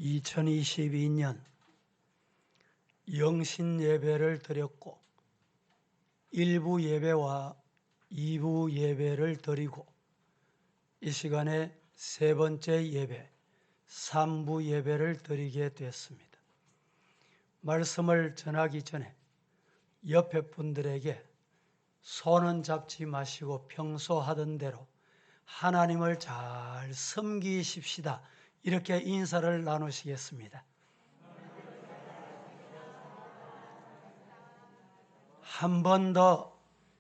2022년 영신 예배를 드렸고 1부 예배와 2부 예배를 드리고 이 시간에 세 번째 예배, 3부 예배를 드리게 됐습니다. 말씀을 전하기 전에 옆에 분들에게 손은 잡지 마시고 평소 하던 대로 하나님을 잘 섬기십시다. 이렇게 인사를 나누시겠습니다. 한 번 더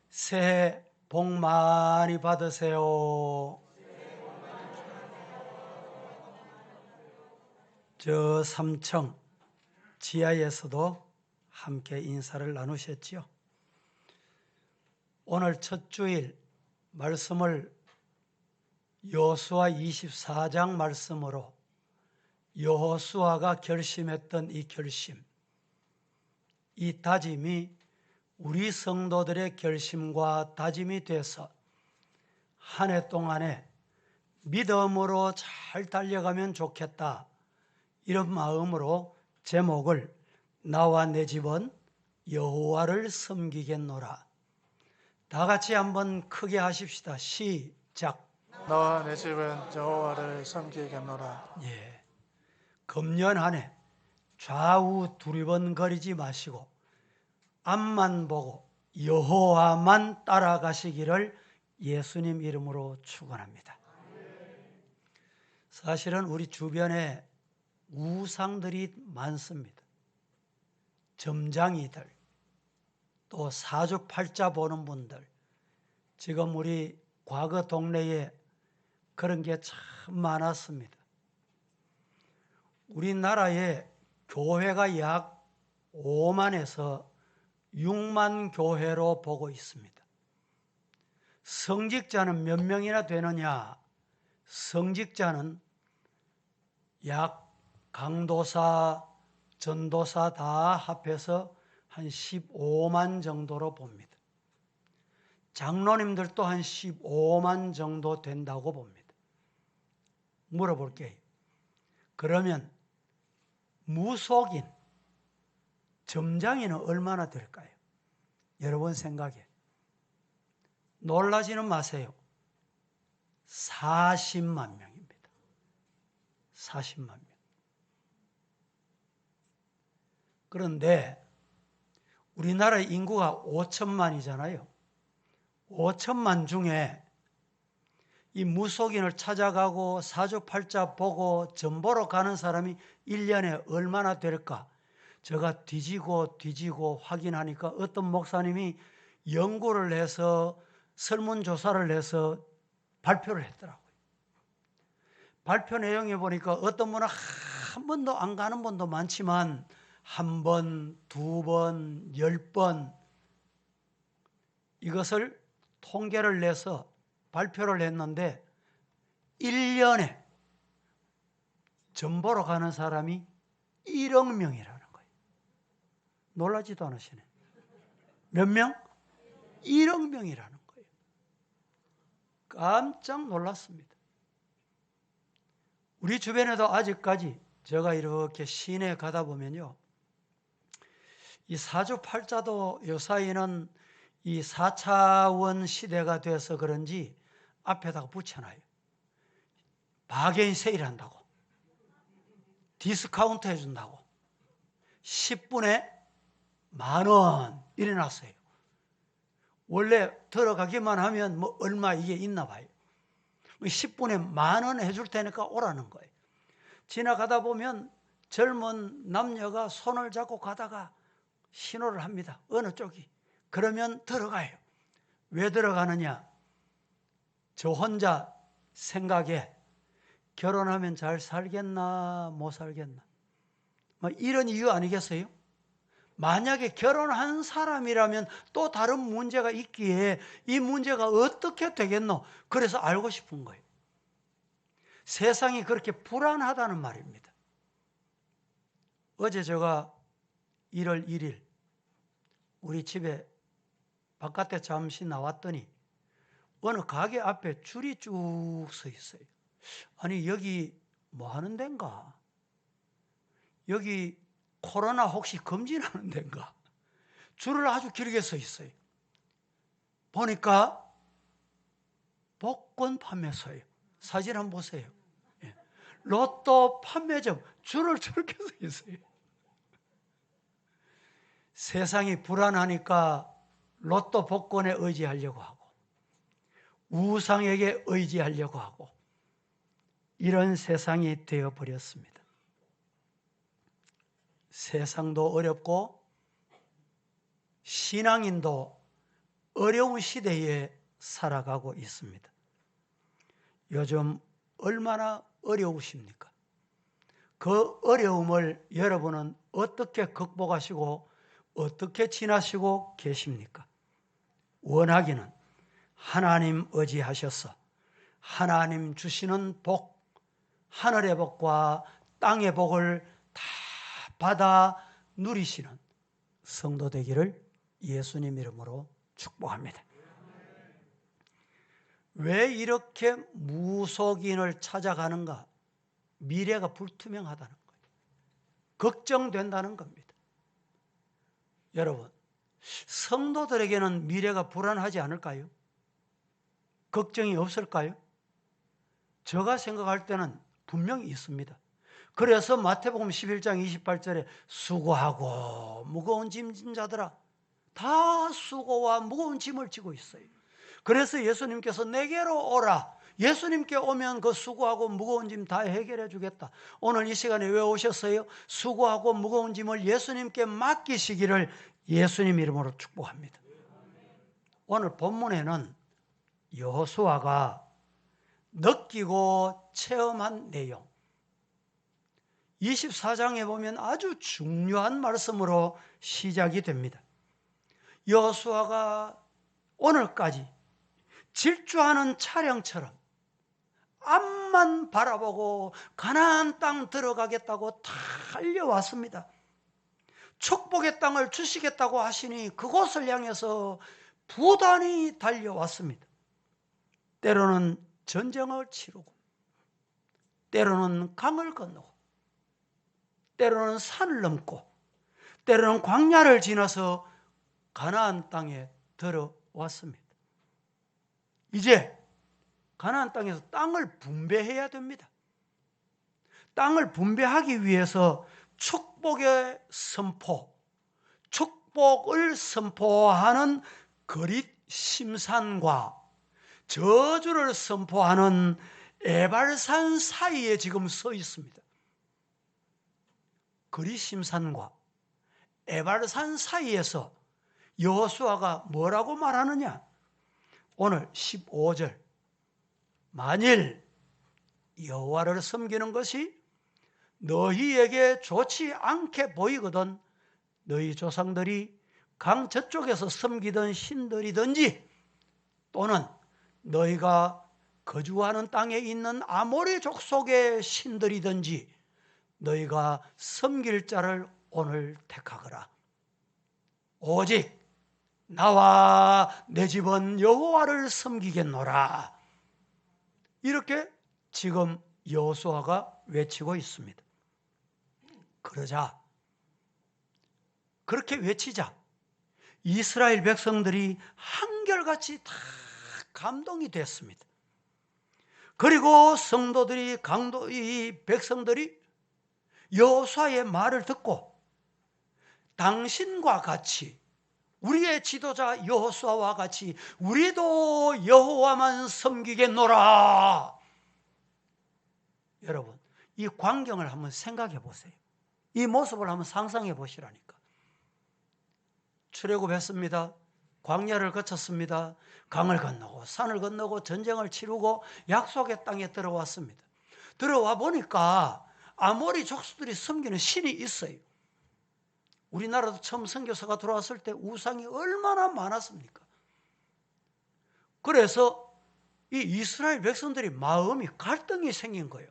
새해 복 많이 받으세요. 저 3층 지하에서도 함께 인사를 나누셨지요. 오늘 첫 주일 말씀을 여호수아 24장 말씀으로 여호수아가 결심했던 이 결심, 이 다짐이 우리 성도들의 결심과 다짐이 돼서 한 해 동안에 믿음으로 잘 달려가면 좋겠다, 이런 마음으로 제목을 나와 내 집은 여호와를 섬기겠노라. 다 같이 한번 크게 하십시다. 시작. 나와 내 집은 여호와를 섬기겠노라. 예, 금년 한 해 좌우 두리번거리지 마시고 앞만 보고 여호와만 따라가시기를 예수님 이름으로 축원합니다. 사실은 우리 주변에 우상들이 많습니다. 점장이들, 또 사주팔자 보는 분들, 지금 우리 과거 동네에 그런 게 참 많았습니다. 우리나라에 교회가 약 5만에서 6만 교회로 보고 있습니다. 성직자는 몇 명이나 되느냐? 성직자는 약 강도사, 전도사 다 합해서 한 15만 정도로 봅니다. 장로님들도 한 15만 정도 된다고 봅니다. 물어볼게요. 그러면 무속인, 점장이는 얼마나 될까요? 여러분 생각에. 놀라지는 마세요. 40만 명입니다. 40만 명. 그런데 우리나라 인구가 5천만이잖아요. 5천만 중에 이 무속인을 찾아가고 사주팔자 보고 점 보러 가는 사람이 1년에 얼마나 될까? 제가 뒤지고 확인하니까 어떤 목사님이 연구를 해서 설문조사를 해서 발표를 했더라고요. 발표 내용에 보니까 어떤 분은 한 번도 안 가는 분도 많지만 한 번, 두 번, 10번 이것을 통계를 내서 발표를 했는데 1년에 점 보러 가는 사람이 1억 명이라는 거예요. 놀라지도 않으시네. 몇 명? 1억 명이라는 거예요. 깜짝 놀랐습니다. 우리 주변에도 아직까지 제가 이렇게 시내에 가다 보면요, 이 사주팔자도 요사이는 이 4차원 시대가 돼서 그런지 앞에다가 붙여놔요. 바게인 세일한다고, 디스카운트 해준다고, 10분에 10,000원 이래 놨어요. 원래 들어가기만 하면 뭐 얼마 이게 있나 봐요. 10분에 10,000원 해줄 테니까 오라는 거예요. 지나가다 보면 젊은 남녀가 손을 잡고 가다가 신호를 합니다. 어느 쪽이. 그러면 들어가요. 왜 들어가느냐? 저 혼자 생각에 결혼하면 잘 살겠나 못 살겠나, 이런 이유 아니겠어요? 만약에 결혼한 사람이라면 또 다른 문제가 있기에 이 문제가 어떻게 되겠노? 그래서 알고 싶은 거예요. 세상이 그렇게 불안하다는 말입니다. 어제 제가 1월 1일 우리 집에 바깥에 잠시 나왔더니 어느 가게 앞에 줄이 쭉 서 있어요. 아니 여기 뭐 하는 데인가? 여기 코로나 혹시 검진하는 데인가? 줄을 아주 길게 서 있어요. 보니까 복권 판매소예요. 사진 한번 보세요. 예. 로또 판매점 줄을 저렇게 서 있어요. 세상이 불안하니까 로또 복권에 의지하려고 하고 우상에게 의지하려고 하고 이런 세상이 되어버렸습니다. 세상도 어렵고 신앙인도 어려운 시대에 살아가고 있습니다. 요즘 얼마나 어려우십니까? 그 어려움을 여러분은 어떻게 극복하시고 어떻게 지나시고 계십니까? 원하기는 하나님 의지하셔서 하나님 주시는 복, 하늘의 복과 땅의 복을 다 받아 누리시는 성도 되기를 예수님 이름으로 축복합니다. 왜 이렇게 무속인을 찾아가는가? 미래가 불투명하다는 거예요. 걱정된다는 겁니다. 여러분, 성도들에게는 미래가 불안하지 않을까요? 걱정이 없을까요? 제가 생각할 때는 분명히 있습니다. 그래서 마태복음 11장 28절에 수고하고 무거운 짐진 자들아 다 수고와 무거운 짐을 지고 있어요. 그래서 예수님께서 내게로 오라. 예수님께 오면 그 수고하고 무거운 짐 다 해결해 주겠다. 오늘 이 시간에 왜 오셨어요? 수고하고 무거운 짐을 예수님께 맡기시기를 예수님 이름으로 축복합니다. 오늘 본문에는 여호수아가 느끼고 체험한 내용 24장에 보면 아주 중요한 말씀으로 시작이 됩니다. 여호수아가 오늘까지 질주하는 차량처럼 앞만 바라보고 가나안 땅 들어가겠다고 달려왔습니다. 축복의 땅을 주시겠다고 하시니 그곳을 향해서 부단히 달려왔습니다. 때로는 전쟁을 치르고 때로는 강을 건너고 때로는 산을 넘고 때로는 광야를 지나서 가나안 땅에 들어왔습니다. 이제 가나안 땅에서 땅을 분배해야 됩니다. 땅을 분배하기 위해서 축복의 선포, 축복을 선포하는 거릿 심산과 저주를 선포하는 에발산 사이에 지금 서 있습니다. 거릿 심산과 에발산 사이에서 여호수아가 뭐라고 말하느냐? 오늘 15절 만일 여호와를 섬기는 것이 너희에게 좋지 않게 보이거든 너희 조상들이 강 저쪽에서 섬기던 신들이든지 또는 너희가 거주하는 땅에 있는 아모리 족속의 신들이든지 너희가 섬길 자를 오늘 택하거라. 오직 나와 내 집은 여호와를 섬기겠노라. 이렇게 지금 여호수아가 외치고 있습니다. 그러자 그렇게 외치자 이스라엘 백성들이 한결같이 다 감동이 됐습니다. 그리고 성도들이 이 백성들이 여호수아의 말을 듣고 당신과 같이 우리의 지도자 여호수아와 같이 우리도 여호와만 섬기겠노라. 여러분, 이 광경을 한번 생각해 보세요. 이 모습을 한번 상상해 보시라니까. 출애굽했습니다. 광야를 거쳤습니다. 강을 건너고 산을 건너고 전쟁을 치르고 약속의 땅에 들어왔습니다. 들어와 보니까 아모리 족속들이 섬기는 신이 있어요. 우리나라도 처음 선교사가 들어왔을 때 우상이 얼마나 많았습니까? 그래서 이 이스라엘 백성들이 마음이 갈등이 생긴 거예요.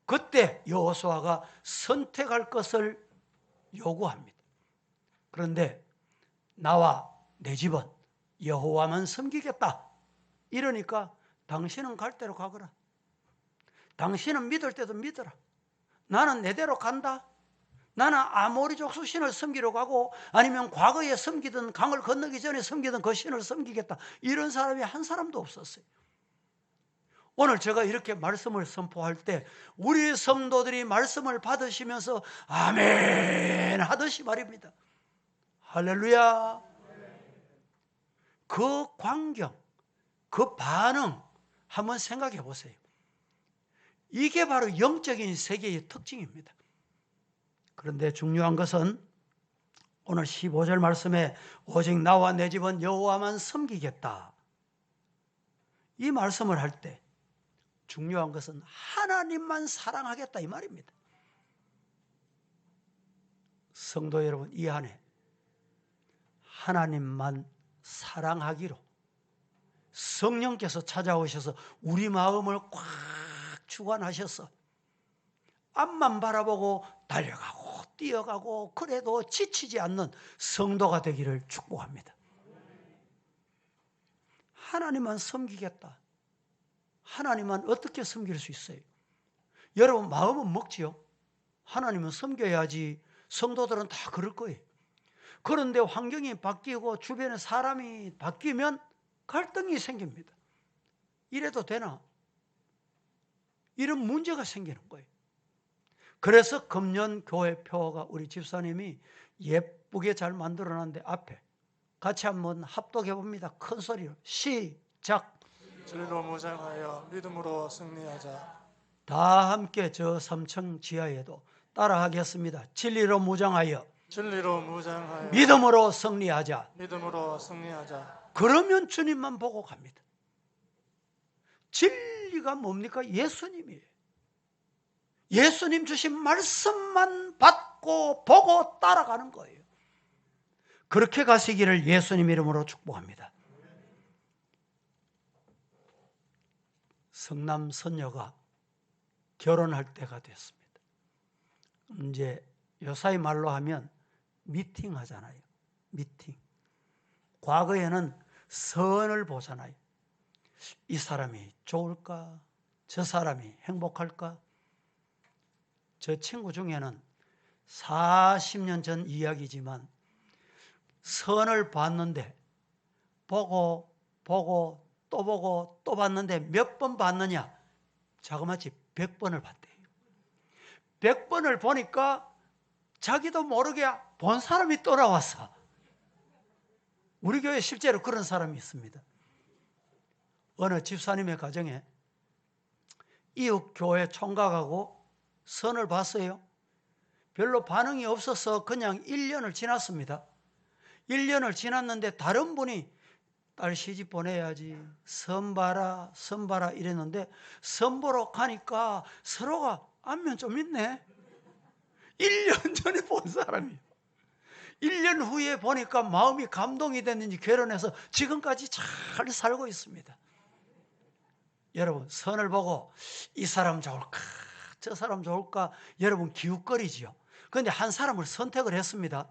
그때 여호수아가 선택할 것을 요구합니다. 그런데 나와 내 집은 여호와만 섬기겠다. 이러니까 당신은 갈 대로 가거라. 당신은 믿을 때도 믿어라. 나는 내대로 간다. 나는 아모리 족속 신을 섬기러 가고 아니면 과거에 섬기던 강을 건너기 전에 섬기던 그 신을 섬기겠다. 이런 사람이 한 사람도 없었어요. 오늘 제가 이렇게 말씀을 선포할 때 우리 성도들이 말씀을 받으시면서 아멘 하듯이 말입니다. 할렐루야. 그 광경, 그 반응 한번 생각해 보세요. 이게 바로 영적인 세계의 특징입니다. 그런데 중요한 것은 오늘 15절 말씀에 오직 나와 내 집은 여호와만 섬기겠다. 이 말씀을 할 때 중요한 것은 하나님만 사랑하겠다 이 말입니다. 성도 여러분, 이 안에 하나님만 사랑하기로 성령께서 찾아오셔서 우리 마음을 꽉 주관하셔서 앞만 바라보고 달려가고 뛰어가고 그래도 지치지 않는 성도가 되기를 축복합니다. 하나님만 섬기겠다. 하나님만 어떻게 섬길 수 있어요? 여러분 마음은 먹지요. 하나님은 섬겨야지. 성도들은 다 그럴 거예요. 그런데 환경이 바뀌고 주변에 사람이 바뀌면 갈등이 생깁니다. 이래도 되나? 이런 문제가 생기는 거예요. 그래서 금년 교회 표가 우리 집사님이 예쁘게 잘 만들어놨는데 앞에 같이 한번 합독해 봅니다. 큰 소리로 시작. 진리로 무장하여 믿음으로 승리하자. 다 함께 저 3층 지하에도 따라하겠습니다. 진리로 무장하여 진리로 무장하여 믿음으로 승리하자. 믿음으로 승리하자. 그러면 주님만 보고 갑니다. 진리가 뭡니까? 예수님이에요. 예수님 주신 말씀만 받고 보고 따라가는 거예요. 그렇게 가시기를 예수님 이름으로 축복합니다. 성남 선녀가 결혼할 때가 됐습니다. 이제 요사이 말로 하면 미팅 하잖아요. 미팅. 과거에는 선을 보잖아요. 이 사람이 좋을까? 저 사람이 행복할까? 저 친구 중에는 40년 전 이야기지만 선을 봤는데 보고 또 봤는데 몇 번 봤느냐? 자그마치 100번을 봤대요. 100번을 보니까 자기도 모르게 본 사람이 또 나왔어. 우리 교회에 실제로 그런 사람이 있습니다. 어느 집사님의 가정에 이웃 교회 총각하고 선을 봤어요. 별로 반응이 없어서 그냥 1년을 지났습니다. 1년을 지났는데 다른 분이 딸 시집 보내야지, 선 봐라 이랬는데 선 보러 가니까 서로가 안면 좀 있네. 1년 전에 본 사람이에요. 1년 후에 보니까 마음이 감동이 됐는지 결혼해서 지금까지 잘 살고 있습니다. 여러분 선을 보고 이 사람 좋을까 저 사람 좋을까 여러분 기웃거리지요. 그런데 한 사람을 선택을 했습니다.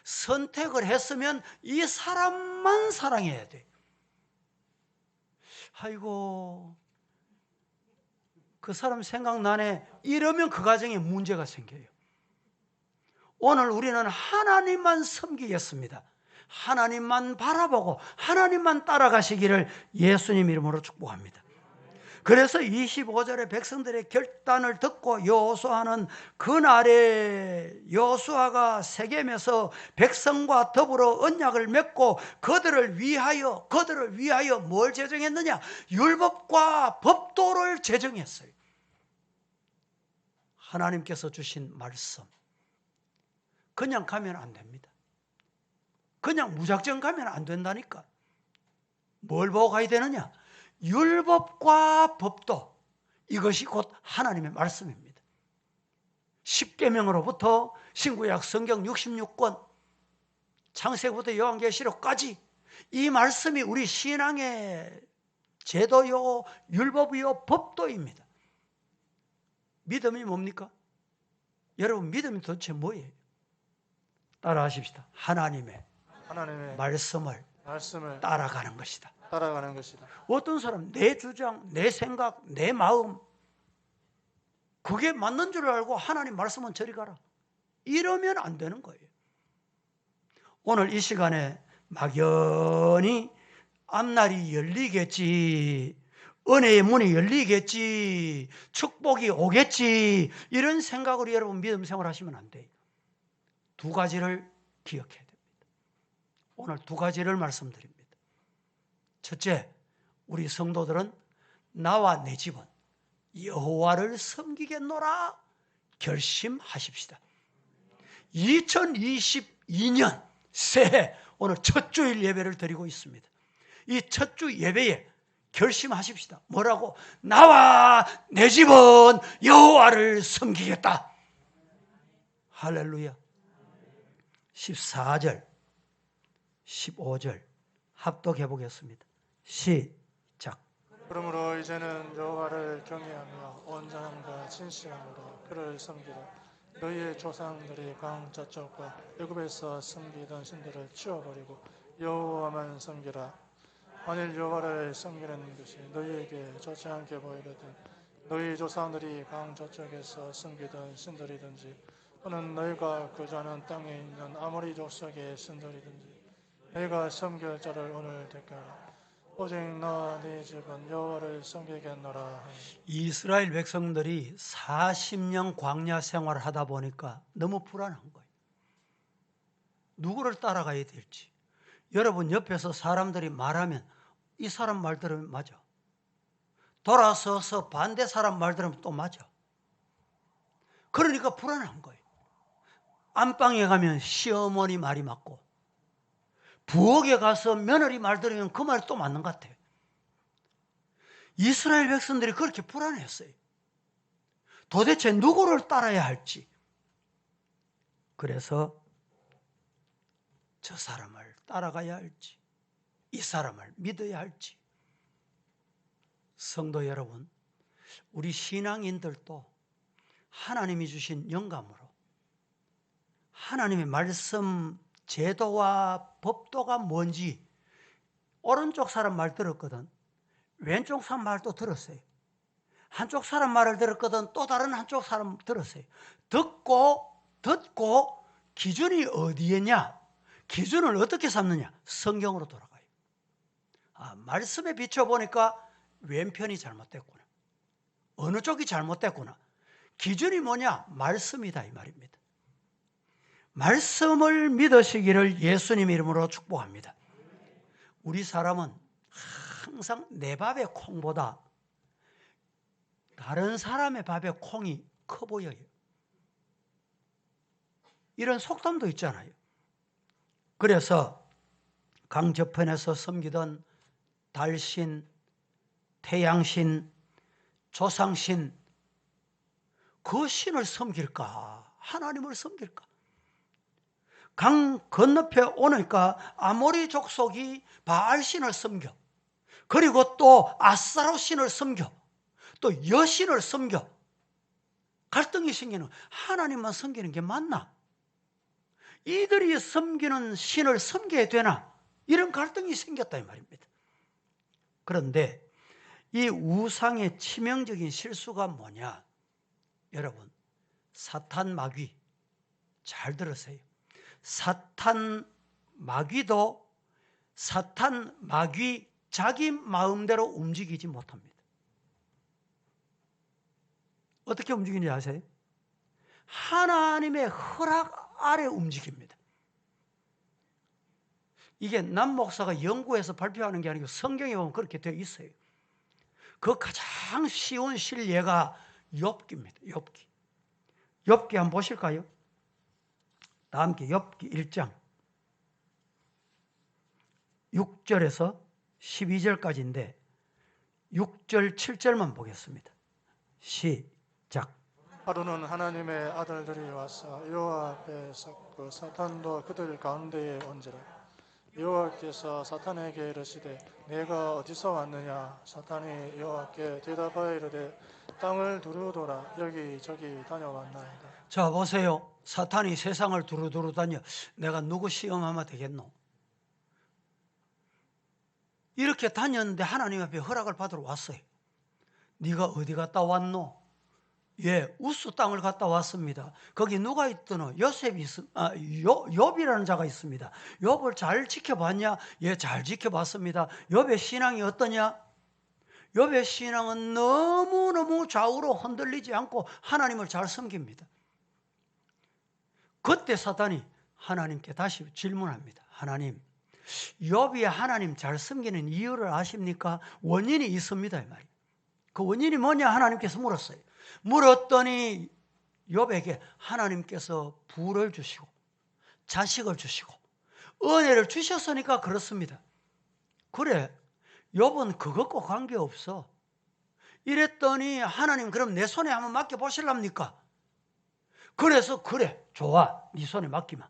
선택을 했으면 이 사람만 사랑해야 돼. 아이고 그 사람 생각나네. 이러면 그 가정에 문제가 생겨요. 오늘 우리는 하나님만 섬기겠습니다. 하나님만 바라보고 하나님만 따라가시기를 예수님 이름으로 축복합니다. 그래서 25절에 백성들의 결단을 듣고 여호수아는 그날에 여호수아가 세겜에서 백성과 더불어 언약을 맺고 그들을 위하여 뭘 제정했느냐? 율법과 법도를 제정했어요. 하나님께서 주신 말씀. 그냥 가면 안 됩니다. 그냥 무작정 가면 안 된다니까. 뭘 보고 가야 되느냐? 율법과 법도. 이것이 곧 하나님의 말씀입니다. 십계명으로부터 신구약 성경 66권, 창세기부터 요한계시록까지 이 말씀이 우리 신앙의 제도요, 율법이요, 법도입니다. 믿음이 뭡니까? 여러분 믿음이 도대체 뭐예요? 따라하십시다. 하나님의 말씀을 따라가는 것이다. 따라가는 것이다. 어떤 사람 내 주장, 내 생각, 내 마음 그게 맞는 줄 알고 하나님 말씀은 저리 가라. 이러면 안 되는 거예요. 오늘 이 시간에 막연히 앞날이 열리겠지, 은혜의 문이 열리겠지, 축복이 오겠지, 이런 생각으로 여러분 믿음 생활하시면 안 돼요. 두 가지를 기억해야 됩니다. 오늘 두 가지를 말씀드립니다. 첫째, 우리 성도들은 나와 내 집은 여호와를 섬기겠노라 결심하십시다. 2022년 새해 오늘 첫 주일 예배를 드리고 있습니다. 이 첫 주 예배에 결심하십시다. 뭐라고? 나와 내 집은 여호와를 섬기겠다. 할렐루야. 14절 15절 합독해 보겠습니다. 시작. 그러므로 이제는 여호와를 경외하며 온전함과 진실함으로 그를 섬기라. 너희의 조상들이 강 저쪽과 애굽에서 섬기던 신들을 치워버리고 여호와만 섬기라. 만일 여호와를 섬기는 것이 너희에게 좋지 않게 보이거든 너희 조상들이 강 저쪽에서 섬기던 신들이든지 또는 너희가 거주하는 땅에 있는 아모리 족속의 신들이든지 너희가 섬길 자를 오늘 택하라. 오직 너 네 집은 여호와를 섬기겠노라. 이스라엘 백성들이 40년 광야 생활을 하다 보니까 너무 불안한 거예요. 누구를 따라가야 될지. 여러분 옆에서 사람들이 말하면 이 사람 말 들으면 맞아. 돌아서서 반대 사람 말 들으면 또 맞아. 그러니까 불안한 거예요. 안방에 가면 시어머니 말이 맞고 부엌에 가서 며느리 말 들으면 그 말이 또 맞는 것 같아요. 이스라엘 백성들이 그렇게 불안했어요. 도대체 누구를 따라야 할지. 그래서 저 사람을 따라가야 할지, 이 사람을 믿어야 할지. 성도 여러분, 우리 신앙인들도 하나님이 주신 영감으로 하나님의 말씀 제도와 법도가 뭔지 오른쪽 사람 말 들었거든, 왼쪽 사람 말도 들었어요. 한쪽 사람 말을 들었거든, 또 다른 한쪽 사람 들었어요. 듣고 기준이 어디에냐, 기준을 어떻게 삼느냐, 성경으로 돌아가요. 말씀에 비춰보니까 왼편이 잘못됐구나, 어느 쪽이 잘못됐구나. 기준이 뭐냐? 말씀이다 이 말입니다. 말씀을 믿으시기를 예수님 이름으로 축복합니다. 우리 사람은 항상 내 밥의 콩보다 다른 사람의 밥의 콩이 커 보여요. 이런 속담도 있잖아요. 그래서 강 저편에서 섬기던 달신, 태양신, 조상신, 그 신을 섬길까? 하나님을 섬길까? 강 건너편 오니까 아모리 족속이 바알신을 섬겨. 그리고 또 아스타롯 신을 섬겨. 또 여신을 섬겨. 갈등이 생기는, 하나님만 섬기는 게 맞나? 이들이 섬기는 신을 섬겨야 되나? 이런 갈등이 생겼다 이 말입니다. 그런데 이 우상의 치명적인 실수가 뭐냐? 여러분, 사탄 마귀 잘 들으세요. 사탄 마귀도 사탄 마귀 자기 마음대로 움직이지 못합니다. 어떻게 움직이는지 아세요? 하나님의 허락 아래 움직입니다. 이게 남 목사가 연구해서 발표하는 게 아니고 성경에 보면 그렇게 되어 있어요. 그 가장 쉬운 실례가 욥기입니다. 욥기 한번 보실까요? 다 함께 욥기 1장 6절에서 12절까지인데 6절 7절만 보겠습니다. 시작. 하루는 하나님의 아들들이 와서 여호와 앞에 섰고 사탄도 그들 가운데에 온지라. 여호와께서 사탄에게 이르시되 내가 어디서 왔느냐. 사탄이 여호와께 대답하여 이르되 땅을 두루돌아 여기저기 다녀왔나이다. 자 보세요. 사탄이 세상을 두루두루 다녀. 내가 누구 시험하면 되겠노? 이렇게 다녔는데 하나님 앞에 허락을 받으러 왔어요. 네가 어디 갔다 왔노? 우스 땅을 갔다 왔습니다. 거기 누가 있더노? 욥이라는 자가 있습니다. 욥을 잘 지켜봤냐? 잘 지켜봤습니다. 욥의 신앙이 어떠냐? 욥의 신앙은 너무너무 좌우로 흔들리지 않고 하나님을 잘 섬깁니다. 그때 사탄이 하나님께 다시 질문합니다. 하나님, 욥이 하나님 잘 섬기는 이유를 아십니까? 원인이 있습니다, 이 말이에요. 그 원인이 뭐냐? 하나님께서 물었어요. 물었더니 욥에게 하나님께서 부를 주시고 자식을 주시고 은혜를 주셨으니까 그렇습니다. 그래, 욥은 그것과 관계없어. 이랬더니 하나님, 그럼 내 손에 한번 맡겨보실랍니까? 그래서 그래, 좋아, 네 손에 맡기마.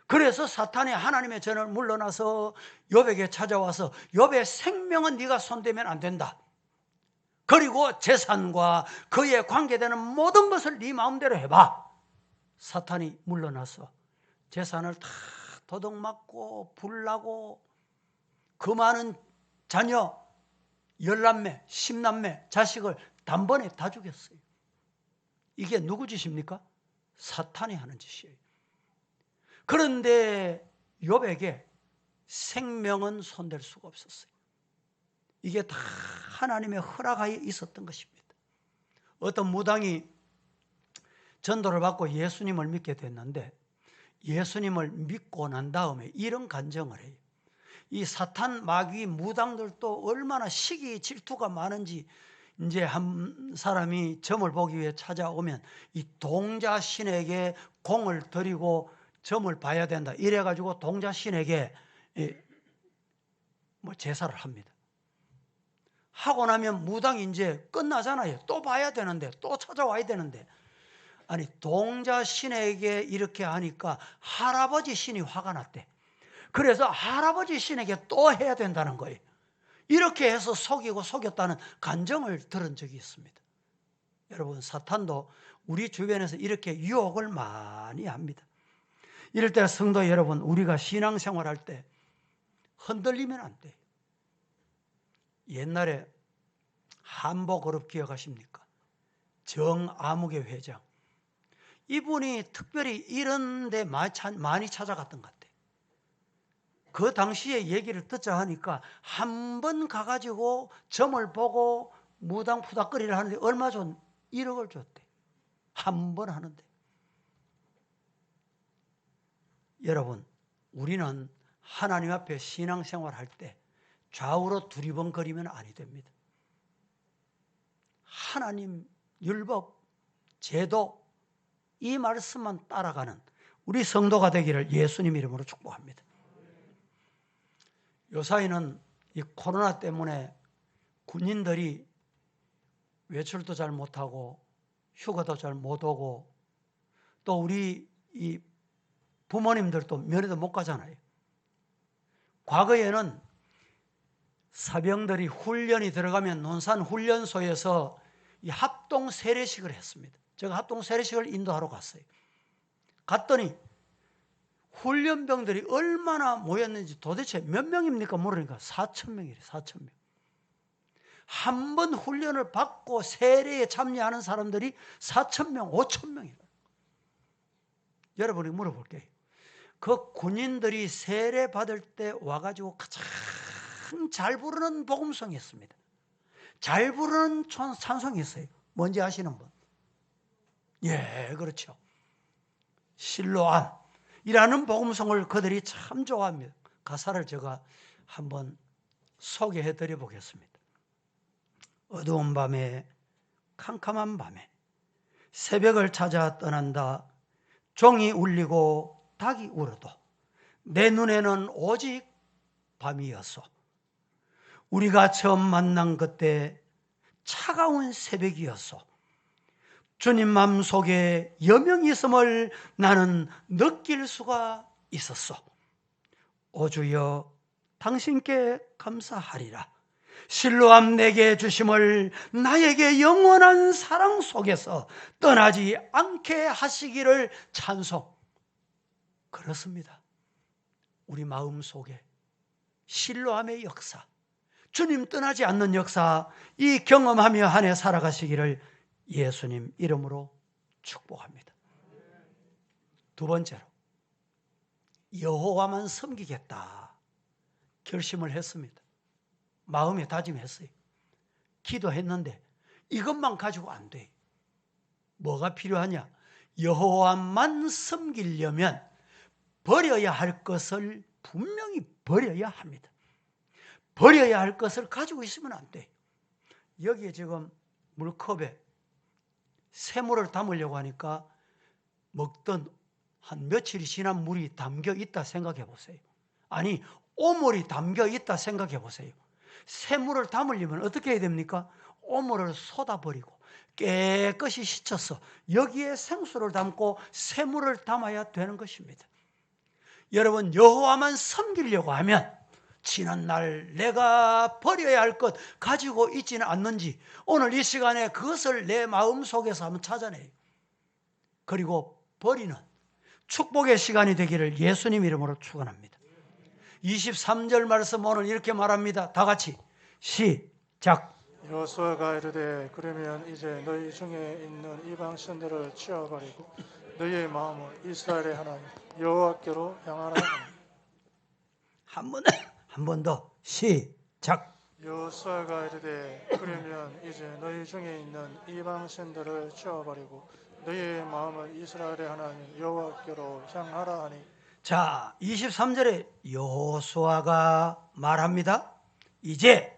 그래서 사탄이 하나님의 전을 물러나서 욥에게 찾아와서 욥의 생명은 네가 손대면 안 된다. 그리고 재산과 그에 관계되는 모든 것을 네 마음대로 해봐. 사탄이 물러나서 재산을 다 도둑맞고 불나고 그 많은 자녀 10남매 10남매 자식을 단번에 다 죽였어요. 이게 누구 짓입니까? 사탄이 하는 짓이에요. 그런데 욥에게 생명은 손댈 수가 없었어요. 이게 다 하나님의 허락하에 있었던 것입니다. 어떤 무당이 전도를 받고 예수님을 믿게 됐는데 예수님을 믿고 난 다음에 이런 간증을 해요. 이 사탄 마귀 무당들도 얼마나 시기 질투가 많은지, 이제 한 사람이 점을 보기 위해 찾아오면 이 동자신에게 공을 들이고 점을 봐야 된다. 이래가지고 동자신에게 제사를 합니다. 하고 나면 무당이 이제 끝나잖아요. 또 봐야 되는데, 또 찾아와야 되는데. 아니, 동자신에게 이렇게 하니까 할아버지 신이 화가 났대. 그래서 할아버지 신에게 또 해야 된다는 거예요. 이렇게 해서 속이고 속였다는 간증을 들은 적이 있습니다. 여러분, 사탄도 우리 주변에서 이렇게 유혹을 많이 합니다. 이럴 때 성도 여러분, 우리가 신앙생활할 때 흔들리면 안 돼요. 옛날에 한복그룹 기억하십니까? 정아무개 회장. 이분이 특별히 이런 데 많이 찾아갔던 것 같아요. 그 당시에 얘기를 듣자 하니까 한 번 가가지고 점을 보고 무당푸닥거리를 하는데 얼마 전 1억을 줬대. 한 번 하는데. 여러분, 우리는 하나님 앞에 신앙생활 할 때 좌우로 두리번거리면 아니 됩니다. 하나님 율법, 제도, 이 말씀만 따라가는 우리 성도가 되기를 예수님 이름으로 축복합니다. 요사이는 이 코로나 때문에 군인들이 외출도 잘 못하고 휴가도 잘 못 오고 또 우리 이 부모님들도 면회도 못 가잖아요. 과거에는 사병들이 훈련이 들어가면 논산 훈련소에서 이 합동 세례식을 했습니다. 제가 합동 세례식을 인도하러 갔어요. 갔더니 훈련병들이 얼마나 모였는지 도대체 몇 명입니까? 모르니까 4,000명이래. 4,000명. 한 번 훈련을 받고 세례에 참여하는 사람들이 4,000명, 5,000명이다. 여러분이 물어볼게요. 그 군인들이 세례 받을 때 와가지고 가장 잘 부르는 복음성이 있습니다. 잘 부르는 찬송이 있어요. 뭔지 아시는 분? 예, 그렇죠. 실로암이라는 복음성을 그들이 참 좋아합니다. 가사를 제가 한번 소개해 드려 보겠습니다. 어두운 밤에, 캄캄한 밤에 새벽을 찾아 떠난다. 종이 울리고 닭이 울어도 내 눈에는 오직 밤이었어. 우리가 처음 만난 그때 차가운 새벽이었어. 주님 마음속에 여명이 있음을 나는 느낄 수가 있었어. 오 주여, 당신께 감사하리라. 실로암 내게 주심을 나에게 영원한 사랑 속에서 떠나지 않게 하시기를 찬송. 그렇습니다. 우리 마음속에 실로암의 역사, 주님 떠나지 않는 역사, 이 경험하며 한 해 살아가시기를 예수님 이름으로 축복합니다. 두 번째로 여호와만 섬기겠다 결심을 했습니다. 마음에 다짐했어요. 기도했는데 이것만 가지고 안 돼. 뭐가 필요하냐? 여호와만 섬기려면 버려야 할 것을 분명히 버려야 합니다. 버려야 할 것을 가지고 있으면 안 돼. 여기에 지금 물컵에 새물을 담으려고 하니까 먹던 한 며칠이 지난 물이 담겨 있다 생각해 보세요. 아니, 오물이 담겨 있다 생각해 보세요. 새물을 담으려면 어떻게 해야 됩니까? 오물을 쏟아버리고 깨끗이 씻어서 여기에 생수를 담고 새물을 담아야 되는 것입니다. 여러분, 여호와만 섬기려고 하면 지난날 내가 버려야 할 것 가지고 있지는 않는지 오늘 이 시간에 그것을 내 마음속에서 한번 찾아내요. 그리고 버리는 축복의 시간이 되기를 예수님 이름으로 축원합니다. 23절 말씀 오늘 이렇게 말합니다. 다 같이 시작. 여호수아가 이르되 그러면 이제 너희 중에 있는 이방 신들을 치워버리고 너희의 마음을 이스라엘의 하나님 여호와께로 향하라 하니 한 번 더 시작. 여호수아가 이르되 그러면 이제 너희 중에 있는 이방 신들을 치워버리고 너희의 마음을 이스라엘의 하나님 여호와께로 향하라 하니. 자, 23절에 여호수아가 말합니다. 이제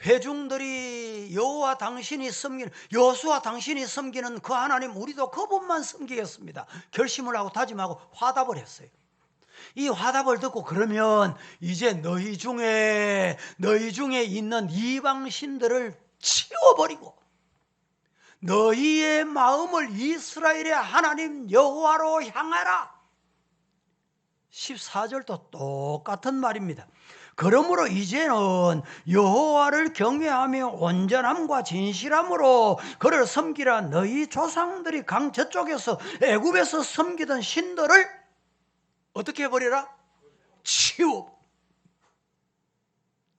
회중들이 여호와 당신이 섬기는 여호수아 당신이 섬기는 그 하나님 우리도 그분만 섬기겠습니다. 결심을 하고 다짐하고 화답을 했어요. 이 화답을 듣고 그러면 이제 너희 중에 있는 이방 신들을 치워버리고 너희의 마음을 이스라엘의 하나님 여호와로 향하라. 14절도 똑같은 말입니다. 그러므로 이제는 여호와를 경외하며 온전함과 진실함으로 그를 섬기라. 너희 조상들이 강 저쪽에서 애굽에서 섬기던 신들을 어떻게 해버리라? 치워.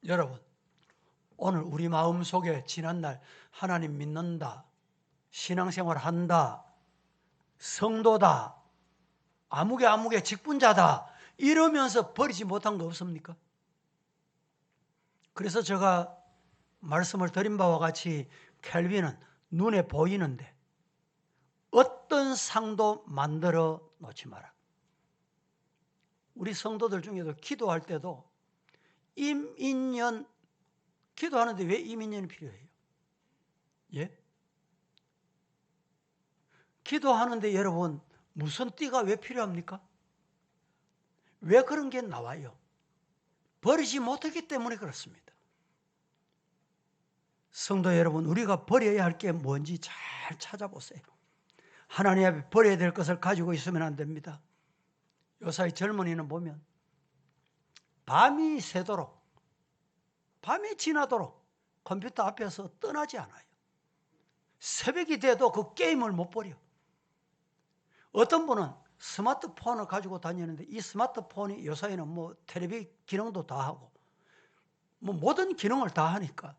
여러분, 오늘 우리 마음속에 지난날 하나님 믿는다, 신앙생활 한다, 성도다, 아무개 직분자다 이러면서 버리지 못한 거 없습니까? 그래서 제가 말씀을 드린 바와 같이 켈빈은 눈에 보이는데 어떤 상도 만들어 놓지 마라. 우리 성도들 중에도 기도할 때도 임인년 기도하는데 왜 임인년이 필요해요? 예? 기도하는데 여러분 무슨 띠가 왜 필요합니까? 왜 그런 게 나와요? 버리지 못했기 때문에 그렇습니다. 성도 여러분, 우리가 버려야 할 게 뭔지 잘 찾아보세요. 하나님 앞에 버려야 될 것을 가지고 있으면 안 됩니다. 요사이 젊은이는 보면 밤이 새도록, 밤이 지나도록 컴퓨터 앞에서 떠나지 않아요. 새벽이 돼도 그 게임을 못 버려. 어떤 분은 스마트폰을 가지고 다니는데 이 스마트폰이 요사이는 뭐 텔레비 기능도 다 하고 뭐 모든 기능을 다 하니까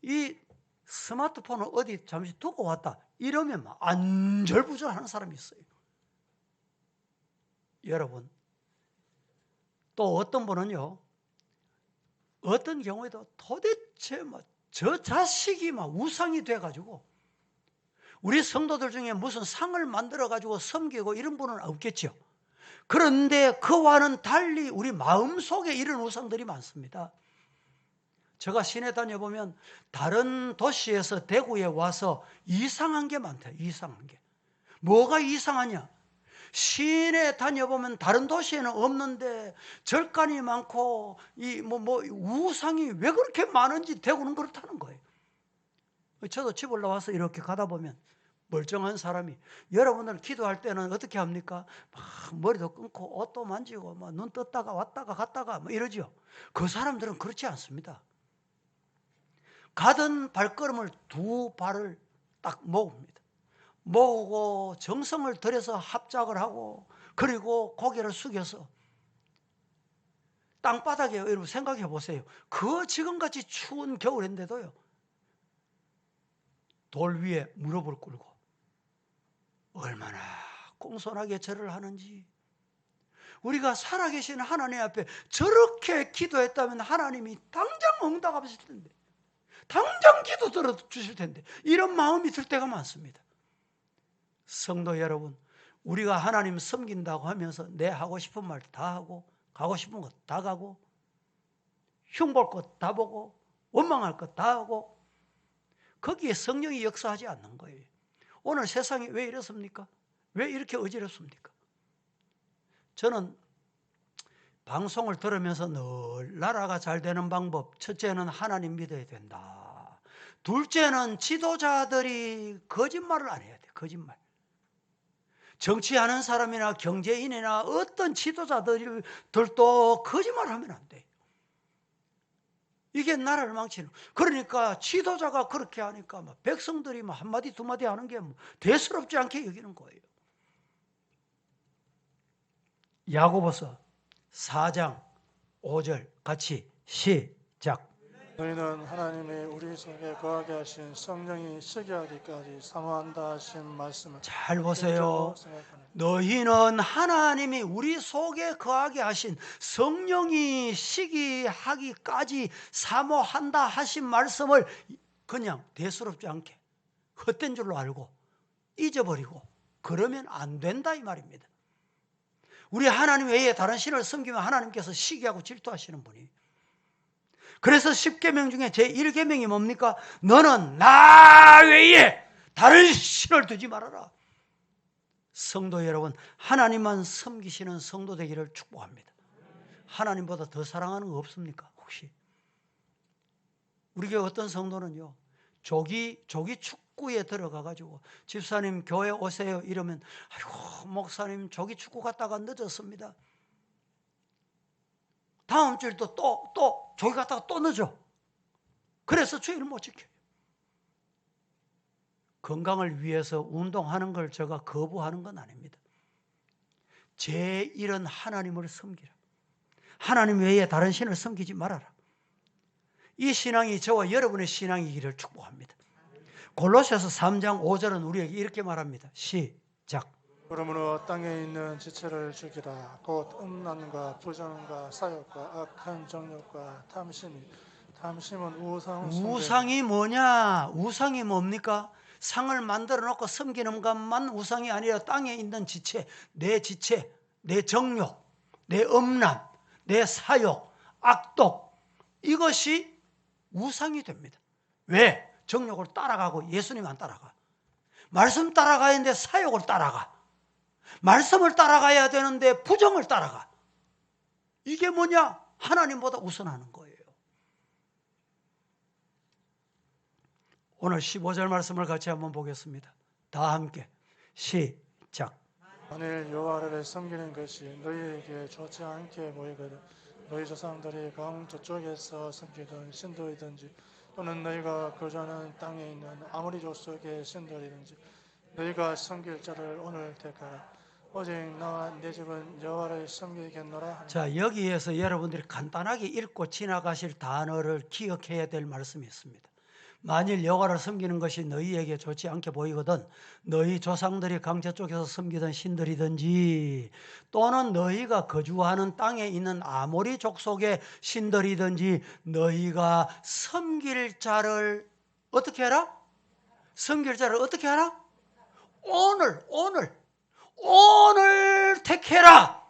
이 스마트폰을 어디 잠시 두고 왔다 이러면 막 안절부절하는 사람이 있어요. 여러분, 또 어떤 분은요, 어떤 경우에도 도대체 저 자식이 우상이 돼가지고 우리 성도들 중에 무슨 상을 만들어가지고 섬기고 이런 분은 없겠죠. 그런데 그와는 달리 우리 마음속에 이런 우상들이 많습니다. 제가 시내 다녀보면 다른 도시에서 대구에 와서 이상한 게 많대요. 이상한 게. 뭐가 이상하냐? 시내 다녀보면 다른 도시에는 없는데 절간이 많고 우상이 왜 그렇게 많은지 대구는 그렇다는 거예요. 저도 집 올라와서 이렇게 가다 보면 멀쩡한 사람이 여러분들 기도할 때는 어떻게 합니까? 막 머리도 끊고 옷도 만지고 눈 떴다가 왔다가 갔다가 이러죠. 그 사람들은 그렇지 않습니다. 가던 발걸음을 두 발을 딱 모읍니다. 모으고 정성을 들여서 합작을 하고 그리고 고개를 숙여서 땅바닥에 여러분 생각해 보세요. 그 지금같이 추운 겨울인데도요. 돌 위에 무릎을 꿇고 얼마나 공손하게 절을 하는지. 우리가 살아계신 하나님 앞에 저렇게 기도했다면 하나님이 당장 응답하실 텐데, 당장 기도 들어주실 텐데, 이런 마음이 들 때가 많습니다. 성도 여러분, 우리가 하나님 섬긴다고 하면서 내 하고 싶은 말 다 하고 가고 싶은 것 다 가고 흉볼 것 다 보고 원망할 것 다 하고 거기에 성령이 역사하지 않는 거예요. 오늘 세상이 왜 이렇습니까? 왜 이렇게 어지럽습니까? 저는 방송을 들으면서 늘 나라가 잘 되는 방법, 첫째는 하나님 믿어야 된다. 둘째는 지도자들이 거짓말을 안 해야 돼. 거짓말. 정치하는 사람이나 경제인이나 어떤 지도자들도 거짓말하면 안 돼. 이게 나라를 망치는. 그러니까 지도자가 그렇게 하니까 막 백성들이 막 한마디 두마디 하는 게 뭐 대수롭지 않게 여기는 거예요. 야고보서 4장 5절 같이 시작. 너희는 하나님이 우리 속에 거하게 하신 성령이 시기하기까지 사모한다 하신 말씀을 잘 보세요. 생각하는. 너희는 하나님이 우리 속에 거하게 하신 성령이 시기하기까지 사모한다 하신 말씀을 그냥 대수롭지 않게 헛된 줄로 알고 잊어버리고 그러면 안 된다 이 말입니다. 우리 하나님 외에 다른 신을 섬기면 하나님께서 시기하고 질투하시는 분이. 그래서 10계명 중에 제1계명이 뭡니까? 너는 나 외에 다른 신을 두지 말아라. 성도 여러분, 하나님만 섬기시는 성도 되기를 축복합니다. 하나님보다 더 사랑하는 거 없습니까? 혹시? 우리 교회 어떤 성도는요, 조기 축구에 들어가가지고 집사님 교회 오세요 이러면 아이고 목사님 조기 축구 갔다가 늦었습니다. 다음 주일도 또 조기 갔다가 또 늦어. 그래서 주일을 못 지켜요. 건강을 위해서 운동하는 걸 제가 거부하는 건 아닙니다. 제1은 하나님을 섬기라. 하나님 외에 다른 신을 섬기지 말아라. 이 신앙이 저와 여러분의 신앙이기를 축복합니다. 골로새서 3장 5절은 우리에게 이렇게 말합니다. 시작. 그러므로 땅에 있는 지체를 죽이라. 곧 음란과 부정과 사욕과 악한 정욕과 탐심은 우상이 뭐냐? 우상이 뭡니까? 상을 만들어 놓고 섬기는 것만 우상이 아니라 땅에 있는 지체, 내 정욕, 내 음란, 내 사욕, 악독, 이것이 우상이 됩니다. 왜? 정욕을 따라가고 예수님 안 따라가. 말씀 따라가야 되는데 사욕을 따라가. 말씀을 따라가야 되는데 부정을 따라가. 이게 뭐냐? 하나님보다 우선하는 거예요. 오늘 15절 말씀을 같이 한번 보겠습니다. 다 함께 시작. 만일 여호와를 섬기는 것이 너희에게 좋지 않게 보이거든 너희 조상들이 강 저쪽에서 섬기던 신들이든지 또는 너희가 거주하는 땅에 있는 아무리 족속의 신들이든지 너희가 섬길 자를 오늘 택하라. 오직 나와 내 집은 여호와를 섬기겠노라. 자, 여기에서 여러분들이 간단하게 읽고 지나가실 단어를 기억해야 될 말씀이 있습니다. 만일 여호와를 섬기는 것이 너희에게 좋지 않게 보이거든 너희 조상들이 강제 쪽에서 섬기던 신들이든지 또는 너희가 거주하는 땅에 있는 아모리 족속의 신들이든지 너희가 섬길 자를 어떻게 해라? 섬길 자를 어떻게 하라? 오늘 택해라.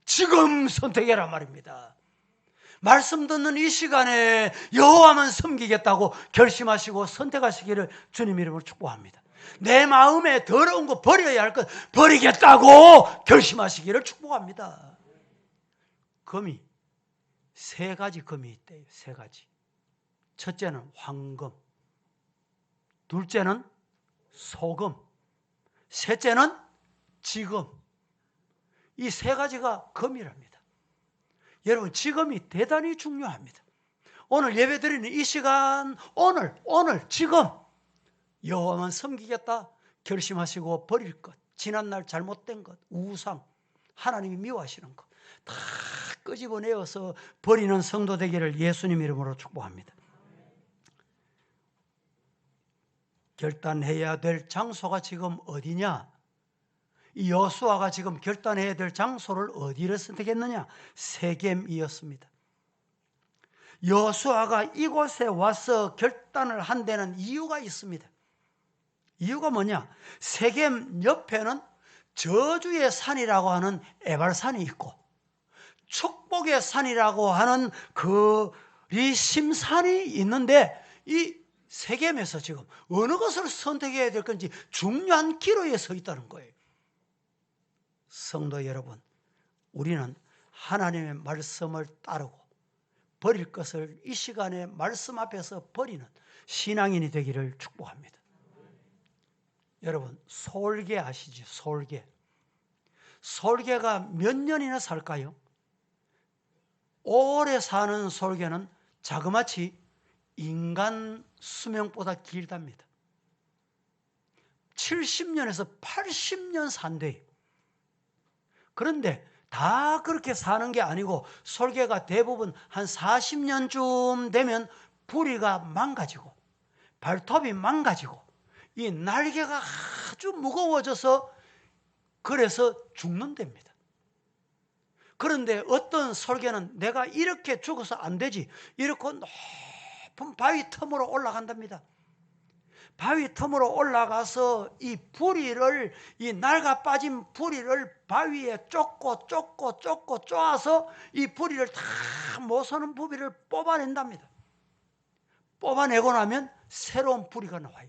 지금 선택해라 말입니다. 말씀 듣는 이 시간에 여호와만 섬기겠다고 결심하시고 선택하시기를 주님 이름으로 축복합니다. 내 마음에 더러운 거 버려야 할 것 버리겠다고 결심하시기를 축복합니다. 금이 세 가지 금이 있대요. 세 가지. 첫째는 황금, 둘째는 소금, 셋째는 지금. 이 세 가지가 금이랍니다. 여러분, 지금이 대단히 중요합니다. 오늘 예배드리는 이 시간, 오늘, 지금 여호와만 섬기겠다 결심하시고 버릴 것, 지난날 잘못된 것, 우상, 하나님이 미워하시는 것 다 끄집어내어서 버리는 성도 되기를 예수님 이름으로 축복합니다. 결단해야 될 장소가 지금 어디냐? 이 여호수아가 지금 결단해야 될 장소를 어디를 선택했느냐? 세겜이었습니다. 여호수아가 이곳에 와서 결단을 한 데는 이유가 있습니다. 이유가 뭐냐? 세겜 옆에는 저주의 산이라고 하는 에발산이 있고 축복의 산이라고 하는 그 리심산이 있는데 이 세겜에서 지금 어느 것을 선택해야 될 건지 중요한 기로에 서 있다는 거예요. 성도 여러분, 우리는 하나님의 말씀을 따르고 버릴 것을 이 시간에 말씀 앞에서 버리는 신앙인이 되기를 축복합니다. 여러분, 솔개 아시죠? 솔개. 솔개가 몇 년이나 살까요? 오래 사는 솔개는 자그마치 인간 수명보다 길답니다. 70년에서 80년 산대요. 그런데 다 그렇게 사는 게 아니고 솔개가 대부분 한 40년쯤 되면 부리가 망가지고 발톱이 망가지고 이 날개가 아주 무거워져서 그래서 죽는답니다. 그런데 어떤 솔개는 내가 이렇게 죽어서 안 되지 이렇게 높은 바위 틈으로 올라간답니다. 바위 틈으로 올라가서 이 부리를, 이 낡아 빠진 부리를 바위에 쫓고 쪼아서 이 부리를 다 못 서는 부리를 뽑아낸답니다. 뽑아내고 나면 새로운 부리가 나와요.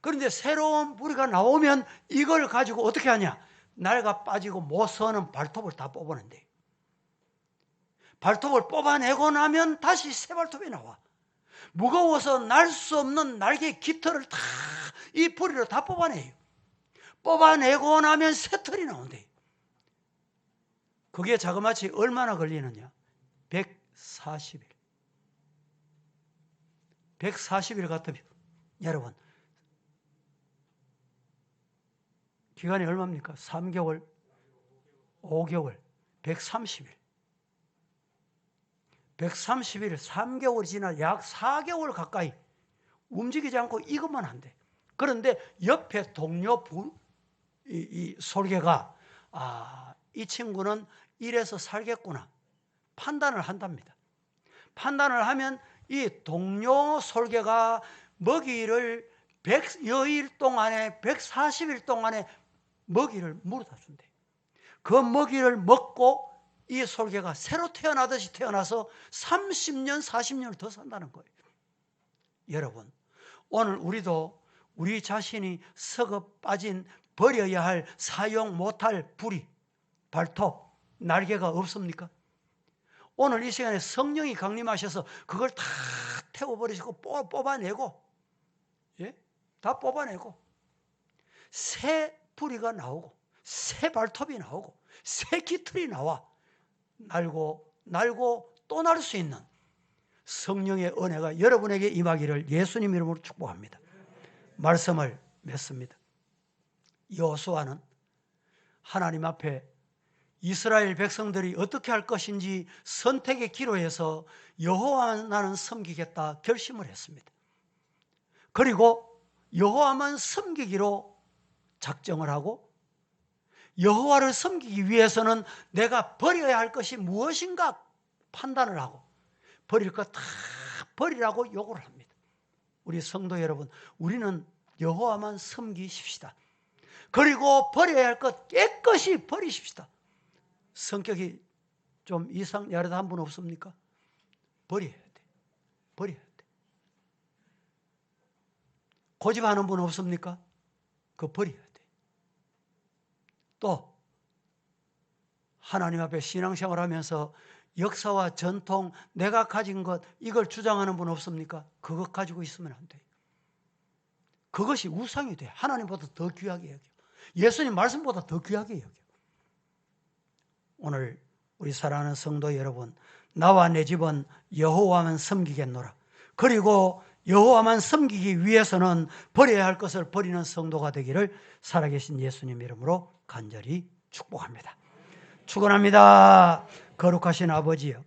그런데 새로운 부리가 나오면 이걸 가지고 어떻게 하냐? 낡아 빠지고 못 서는 발톱을 다 뽑아낸대요. 발톱을 뽑아내고 나면 다시 새 발톱이 나와. 무거워서 날 수 없는 날개 깃털을 다 이 부리로 다 뽑아내요. 뽑아내고 나면 새 털이 나온대요. 그게 자그마치 얼마나 걸리느냐? 140일. 140일 같으면 여러분 기간이 얼마입니까? 3개월, 5개월, 130일. 130일, 3개월이 지나 약 4개월 가까이 움직이지 않고 이것만 한대. 그런데 옆에 동료 이 솔개가 이 친구는 이래서 살겠구나 판단을 한답니다. 판단을 하면 이 동료 솔개가 먹이를 100여일 동안에 140일 동안에 먹이를 물어다 준대. 그 먹이를 먹고 이 솔개가 새로 태어나듯이 태어나서 30년, 40년을 더 산다는 거예요. 여러분, 오늘 우리도 우리 자신이 썩어 빠진 버려야 할 사용 못할 부리, 발톱, 날개가 없습니까? 오늘 이 시간에 성령이 강림하셔서 그걸 다 태워버리시고 뽑아내고, 예? 다 뽑아내고 새 부리가 나오고 새 발톱이 나오고 새 깃털이 나와 날고 또 날 수 있는 성령의 은혜가 여러분에게 임하기를 예수님 이름으로 축복합니다. 말씀을 맺습니다. 여호수아는 하나님 앞에 이스라엘 백성들이 어떻게 할 것인지 선택의 기로에서 여호와만은 섬기겠다 결심을 했습니다. 그리고 여호와만 섬기기로 작정을 하고 여호와를 섬기기 위해서는 내가 버려야 할 것이 무엇인가 판단을 하고 버릴 것 다 버리라고 요구를 합니다. 우리 성도 여러분, 우리는 여호와만 섬기십시다. 그리고 버려야 할 것 깨끗이 버리십시다. 성격이 좀 이상 야릇한 분 없습니까? 버려야 돼. 버려야 돼. 고집하는 분 없습니까? 그거 버려야 돼. 또 하나님 앞에 신앙생활 하면서 역사와 전통, 내가 가진 것 이걸 주장하는 분 없습니까? 그것 가지고 있으면 안 돼요. 그것이 우상이 돼. 하나님보다 더 귀하게 여겨. 예수님 말씀보다 더 귀하게 여겨. 오늘 우리 사랑하는 성도 여러분, 나와 내 집은 여호와만 섬기겠노라. 그리고 여호와만 섬기기 위해서는 버려야 할 것을 버리는 성도가 되기를 살아계신 예수님 이름으로 간절히 축복합니다. 축원합니다. 거룩하신 아버지여,